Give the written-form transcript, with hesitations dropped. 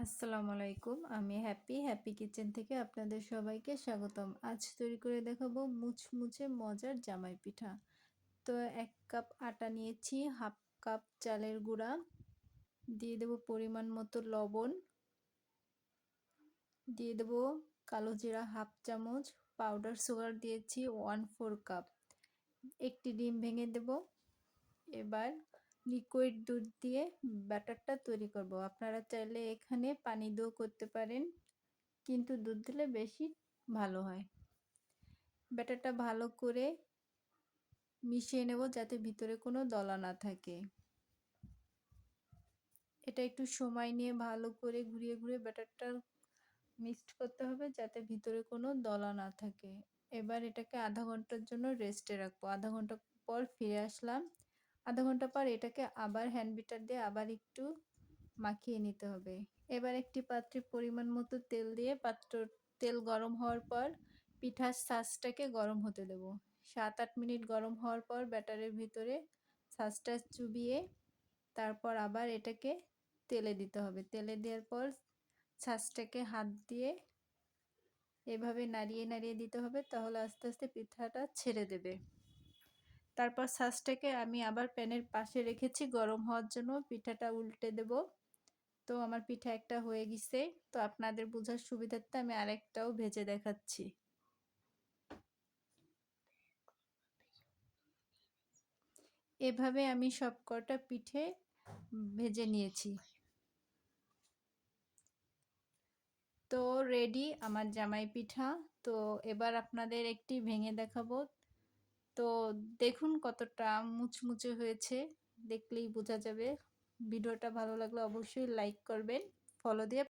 আসসালামু আলাইকুম। আমি হ্যাপি কিচেন থেকে আপনাদের সবাইকে স্বাগতম। আজ তৈরি করে দেখাবো মুচমুচে মজার জামাই পিঠা। তো ১ কাপ আটা নিয়েছি, 1/2 কাপ চালের গুঁড়া, দিয়ে দেব পরিমাণ মতো লবণ, দিয়ে দেব কালো জিরা 1/2 চামচ, পাউডার সুগার দিয়েছি 1/4 কাপ। একটি ডিম ভেঙে দেব। এবার লিকুইড দুধ দিয়ে ব্যাটারটা তৈরি করব। আপনারা চাইলে এখানে পানি দিয়েও করতে পারেন, কিন্তু দুধ দিলে বেশি ভালো হয়। ব্যাটারটা ভালো করে মিশিয়ে নেব যাতে ভিতরে কোনো দলা না থাকে। এটা একটু সময় নিয়ে ভালো করে ঘুরিয়ে ঘুরিয়ে ব্যাটারটা মিক্সড করতে হবে যাতে ভিতরে কোনো দলা না থাকে। এবার এটাকে আধা ঘন্টার জন্য রেস্টে রাখবো। আধা ঘন্টা পর ফিরে আসলাম। আধা ঘন্টা পর এটাকে আবার হ্যান্ড বিটার দিয়ে আবার একটু মাখিয়ে নিতে হবে। এবার একটি পাত্রে পরিমাণ মতো তেল দিয়ে তেল গরম হওয়ার পর পিঠার ছাঁচটাকে গরম হতে দেব। ৭-৮ মিনিট গরম হওয়ার পর ব্যাটারের ভিতরে ছাঁচটা চুবিয়ে তারপর আবার এটাকে তেলে দিতে হবে। তেলে দেওয়ার পর ছাঁচটাকে হাত দিয়ে এভাবে নাড়িয়ে নাড়িয়ে দিতে হবে, তাহলে আস্তে আস্তে পিঠাটা ছেড়ে দেবে। তারপর ছাঁচটাকে আমি আবার প্যানের পাশে রেখেছি গরম হওয়ার জন্য। পিঠাটা উল্টে দেব। তো আমার পিঠা একটা হয়ে গেছে। তো আপনাদের বোঝার সুবিধার্থে আমি আরেকটাও ভেজে দেখাচ্ছি। এভাবে আমি সবকটা পিঠে ভেজে নিয়েছি। তো রেডি আমার জামাই পিঠা। তো এবার আপনাদের একটি ভেঙে দেখাবো। তো দেখুন কতটা মুচমুচে হয়েছে, দেখলেই বোঝা যাবে। ভিডিওটা ভালো লাগলে অবশ্যই লাইক করবেন, ফলো দিয়ে